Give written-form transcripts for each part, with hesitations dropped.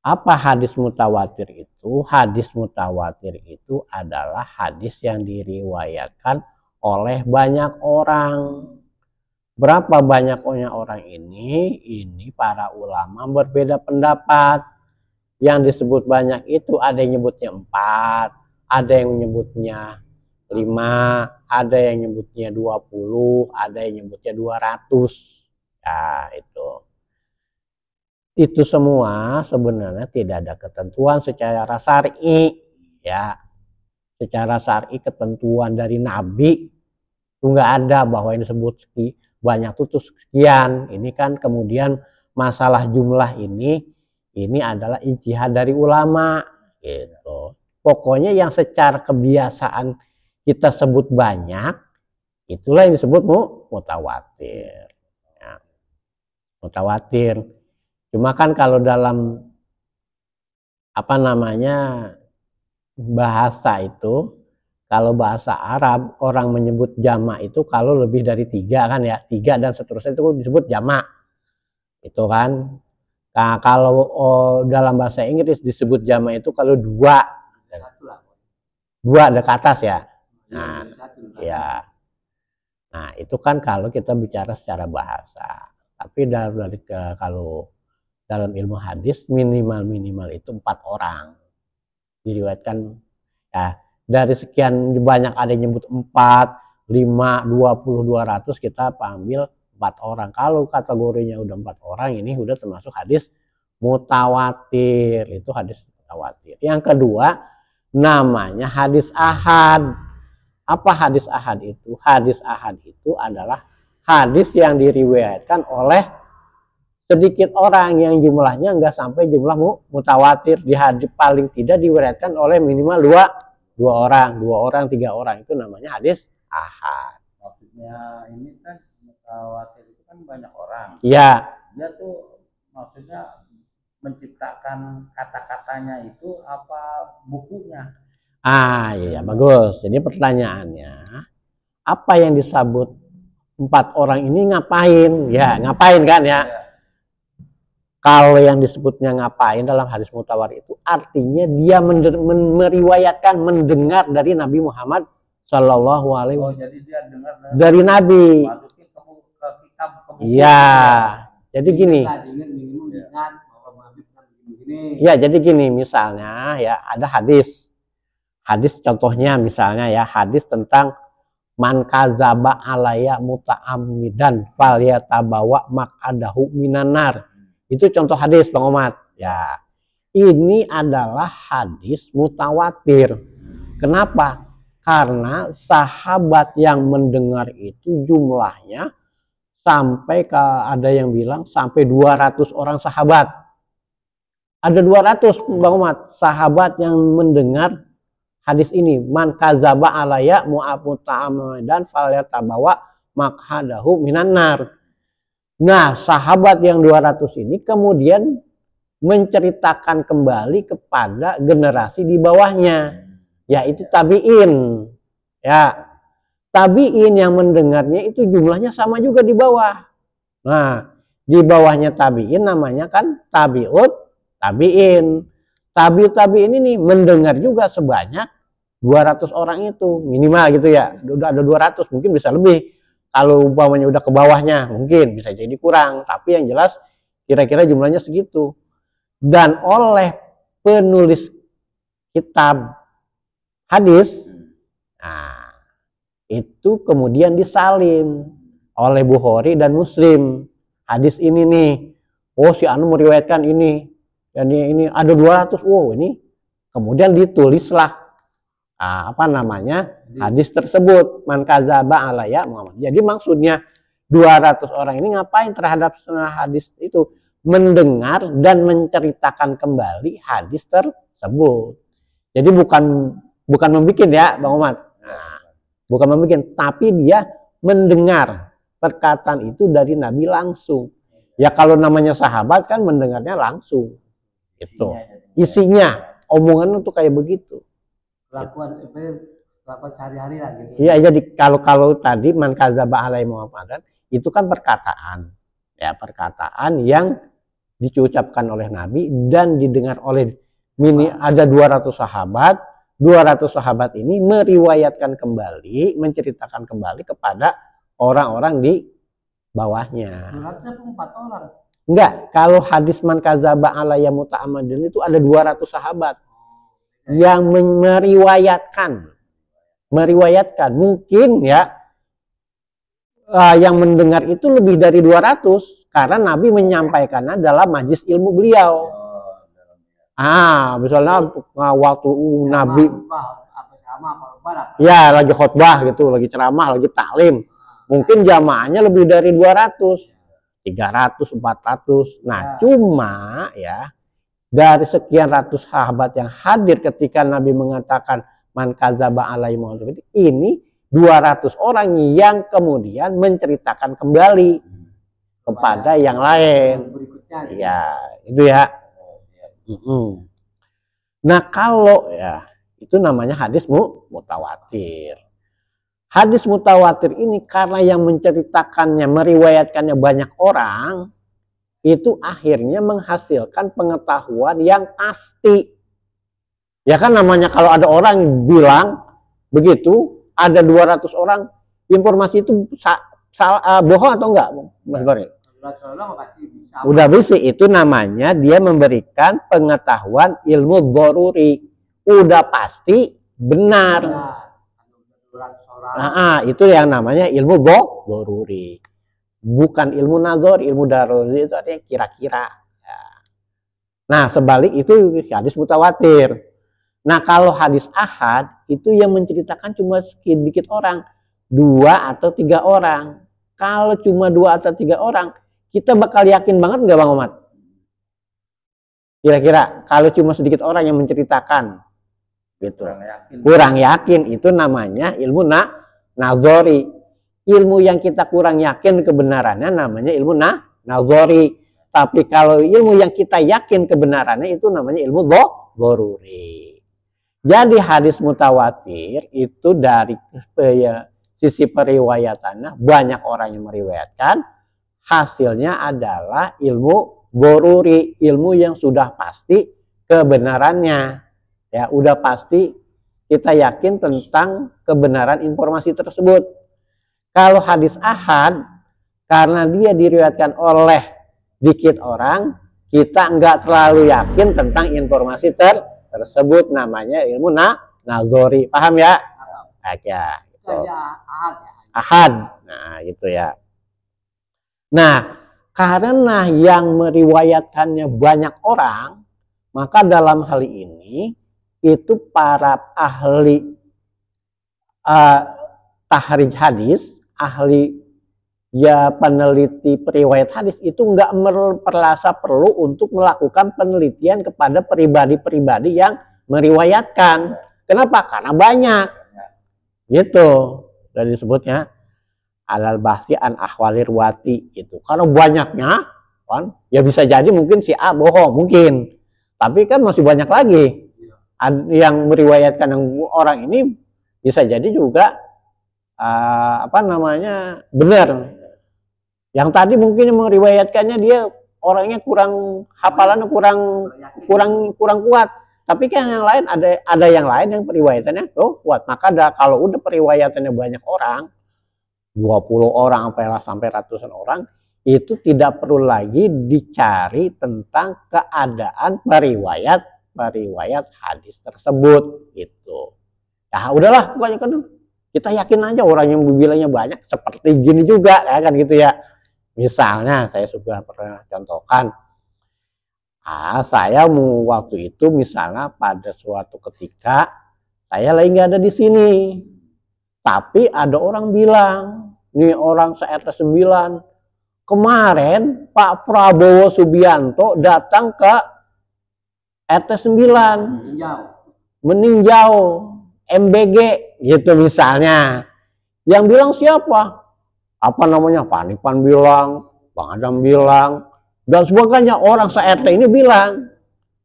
Apa hadis mutawatir itu? Hadis mutawatir itu adalah hadis yang diriwayatkan oleh banyak orang. Berapa banyaknya orang ini? Ini para ulama berbeda pendapat. Yang disebut banyak itu ada yang nyebutnya 4, ada yang menyebutnya 5, ada yang nyebutnya 20, ada yang nyebutnya 200. Ya, itu semua sebenarnya tidak ada ketentuan secara syar'i, ya. Secara syar'i ketentuan dari Nabi itu nggak ada bahwa ini disebut banyak itu sekian. Ini kan kemudian masalah jumlah ini adalah ijtihad dari ulama gitu. Pokoknya yang secara kebiasaan kita sebut banyak, itulah yang disebut mutawatir. Ya. Mutawatir. Cuma kan kalau dalam bahasa itu, kalau bahasa Arab orang menyebut jamak itu kalau lebih dari 3 kan ya, 3 dan seterusnya itu disebut jamak. Itu kan. Nah, kalau dalam bahasa Inggris disebut jamak itu kalau 2 ada ke atas ya. Nah, ya. Nah, itu kan kalau kita bicara secara bahasa. Tapi kalau dalam ilmu hadis minimal itu 4 orang. Diriwayatkan ya, dari sekian banyak ada yang nyebut 4, 5, 20, 200 kita ambil 4 orang. Kalau kategorinya udah 4 orang ini udah termasuk hadis mutawatir. Itu hadis mutawatir. Yang kedua namanya hadis ahad. Apa hadis ahad itu? Hadis ahad itu adalah hadis yang diriwayatkan oleh sedikit orang yang jumlahnya nggak sampai jumlah mutawatir. Di hadis paling tidak diriwayatkan oleh minimal dua orang, 3 orang, itu namanya hadis ahad. Maksudnya ini kan mutawatir itu kan banyak orang. Iya. Dia tuh maksudnya menciptakan kata-katanya itu apa bukunya? Iya bagus. Jadi pertanyaannya, apa yang disebut 4 orang ini ngapain? Ya, ngapain kan ya? Kalau yang disebutnya ngapain dalam hadis mutawatir itu artinya dia meriwayatkan, mendengar dari Nabi Muhammad Shallallahu Alaihi Wasallam. Jadi dia dengar dari Nabi. Iya. Jadi gini. Ya, jadi gini misalnya ya ada hadis. Hadis contohnya misalnya ya hadis tentang man kadzaba alayya muta'ammidan falyatabawa maq'adahu minan nar. Itu contoh hadis Bang Omat. Ya. Ini adalah hadis mutawatir. Kenapa? Karena sahabat yang mendengar itu jumlahnya sampai ada yang bilang sampai 200 orang sahabat. Ada 200 Bang Omat sahabat yang mendengar hadis ini. Man kadzaba alayya muta'ammidan falyatabawa maq'adahu minan nar. Nah, sahabat yang 200 ini kemudian menceritakan kembali kepada generasi di bawahnya, yaitu tabi'in. Ya, tabi'in yang mendengarnya itu jumlahnya sama juga di bawah. Nah, di bawahnya tabi'in namanya kan tabi'ut tabi'in. Tabi'in ini mendengar juga sebanyak 200 orang itu, minimal gitu ya. Udah ada 200, mungkin bisa lebih. Kalau umpamanya udah ke bawahnya mungkin bisa jadi kurang, tapi yang jelas kira-kira jumlahnya segitu. Dan oleh penulis kitab hadis, nah, itu kemudian disalin oleh Bukhari dan Muslim. Hadis ini nih, oh si Anu meriwayatkan ini, dan ini ada 200, wow ini. Kemudian ditulislah hadis tersebut, man kadzaba alayya Muhammad. Jadi maksudnya 200 orang ini ngapain terhadap hadis itu? Mendengar dan menceritakan kembali hadis tersebut. Jadi bukan membikin ya Bang Omar. Nah, bukan membikin, tapi dia mendengar perkataan itu dari Nabi langsung. Ya kalau namanya sahabat kan mendengarnya langsung. Itu isinya omongan itu kayak begitu. Kelakuan sehari-hari lah gitu. Iya, jadi kalau tadi man kadzaba alaihi Muhammadan itu kan perkataan. Ya, perkataan yang diucapkan oleh Nabi dan didengar oleh ada 200 sahabat. 200 sahabat ini meriwayatkan kembali, menceritakan kembali kepada orang-orang di bawahnya. 204 orang. Enggak, kalau hadis man kadzaba alayya muta'ammidan itu ada 200 sahabat yang meriwayatkan. Mungkin ya yang mendengar itu lebih dari 200 karena Nabi menyampaikannya dalam majlis ilmu beliau. Misalnya waktu Nabi ya lagi khutbah gitu, lagi ceramah, lagi taklim. Mungkin jamaahnya lebih dari 200, 300, 400. Nah, cuma ya dari sekian ratus sahabat yang hadir ketika Nabi mengatakan man kadzaba alaihi Muhammad, ini 200 orang yang kemudian menceritakan kembali kepada yang lain. Ya, itu ya. Nah, kalau ya itu namanya hadis mutawatir. Hadis mutawatir ini karena yang menceritakannya, meriwayatkannya banyak orang, itu akhirnya menghasilkan pengetahuan yang pasti. Ya kan namanya kalau ada orang bilang begitu, ada 200 orang, informasi itu bohong atau enggak, Mas Goril? Udah bisa, itu namanya dia memberikan pengetahuan ilmu dzaruri. Udah pasti benar. Itu yang namanya ilmu dzaruri. Bukan ilmu nazar, ilmu daruri itu artinya kira-kira. Nah, sebalik itu hadis mutawatir. Nah, kalau hadis ahad itu yang menceritakan cuma sedikit orang, 2 atau 3 orang. Kalau cuma 2 atau 3 orang, kita bakal yakin banget nggak Bang Omad? Kira-kira kalau cuma sedikit orang yang menceritakan, gitu. Kurang yakin. Itu namanya ilmu nazari. Ilmu yang kita kurang yakin kebenarannya namanya ilmu nazari. Tapi kalau ilmu yang kita yakin kebenarannya itu namanya ilmu dzaruri. Jadi hadis mutawatir itu dari sisi periwayatannya banyak orang yang meriwayatkan, hasilnya adalah ilmu dzaruri, ilmu yang sudah pasti kebenarannya. Ya, udah pasti kita yakin tentang kebenaran informasi tersebut. Kalau hadis ahad, karena dia diriwayatkan oleh dikit orang, kita nggak terlalu yakin tentang informasi tersebut, namanya ilmu nazari. Paham ya? Aja. Gitu. Ahad. Nah, gitu ya. Nah, karena yang meriwayatkannya banyak orang, maka dalam hal ini itu para ahli tahrij hadis, ahli ya peneliti periwayat hadis itu nggak merasa perlu untuk melakukan penelitian kepada pribadi-pribadi yang meriwayatkan. Kenapa? Karena banyak. Gitu. Dan disebutnya alal bahsi an ahwalir wati itu. Karena banyaknya kan ya bisa jadi mungkin si A bohong mungkin. Tapi kan masih banyak lagi yang meriwayatkan yang orang ini bisa jadi juga benar. Yang tadi mungkin meriwayatkannya dia orangnya kurang hafalan, kurang kuat. Tapi kan yang lain ada yang lain yang periwayatannya kuat. Maka kalau udah periwayatannya banyak orang, 20 orang sampai ratusan orang, itu tidak perlu lagi dicari tentang keadaan periwayat hadis tersebut gitu. Ya udahlah, pokoknya kan kita yakin aja orang yang bilangnya banyak seperti gini juga ya kan gitu ya. Misalnya saya sudah pernah contohkan, saya waktu itu misalnya pada suatu ketika saya lagi nggak ada di sini, tapi ada orang bilang, nih orang se-RT 9, kemarin Pak Prabowo Subianto datang ke RT 9, meninjau MBG gitu misalnya. Yang bilang siapa? Apa namanya? Pak Nipan bilang, Bang Adam bilang, dan sebagainya. Orang se-RT ini bilang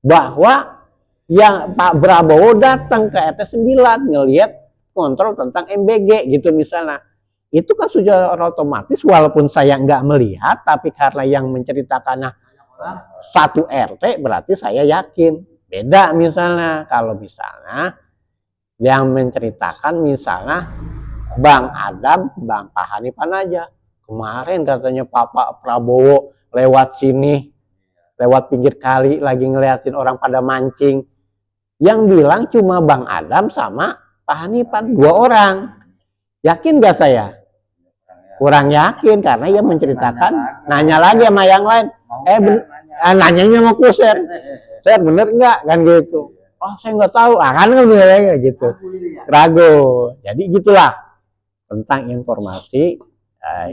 bahwa yang Pak Prabowo datang ke RT 9 ngelihat kontrol tentang MBG gitu misalnya. Itu kan sudah otomatis walaupun saya nggak melihat, tapi karena yang menceritakannya satu RT berarti saya yakin. Beda misalnya kalau misalnya yang menceritakan misalnya Bang Adam, Bang Pak Hanifan aja. Kemarin katanya Pak Prabowo lewat sini, lewat pinggir kali lagi ngeliatin orang pada mancing. Yang bilang cuma Bang Adam sama Pak Hanifan, 2 orang. Yakin gak saya? Kurang yakin karena ia menceritakan, nanya lagi sama yang lain. Nanyanya mau kuser. Saya bener nggak kan gitu? Oh saya nggak tahu. Kan kayak gitu. Ragu. Jadi gitulah tentang informasi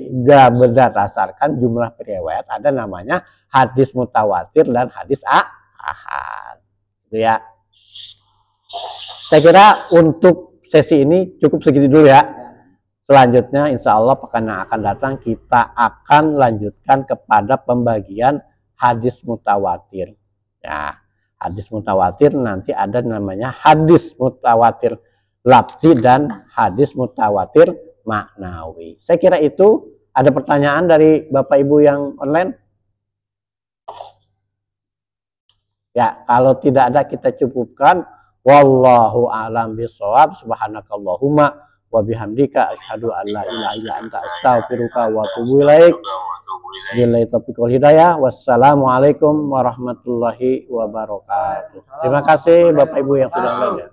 nggak berdasarkan jumlah riwayat. Ada namanya hadis mutawatir dan hadis ahad. Gitu ya. Saya kira untuk sesi ini cukup segitu dulu ya. Selanjutnya insya Allah pekan yang akan datang kita akan lanjutkan kepada pembagian hadis mutawatir. Ya, hadis mutawatir nanti ada namanya hadis mutawatir lafzi dan hadis mutawatir maknawi. Saya kira itu. Ada pertanyaan dari Bapak Ibu yang online? Ya, kalau tidak ada kita cukupkan. Wallahu a'lam bishawab. Subhanakallahumma wa bihamdika asyhadu an la ilaha illa anta astaghfiruka wa atubu ilaik. Billahi taufiq wal hidayah. Wassalamualaikum warahmatullahi wabarakatuh. Terima kasih Bapak Ibu yang sudah hadir.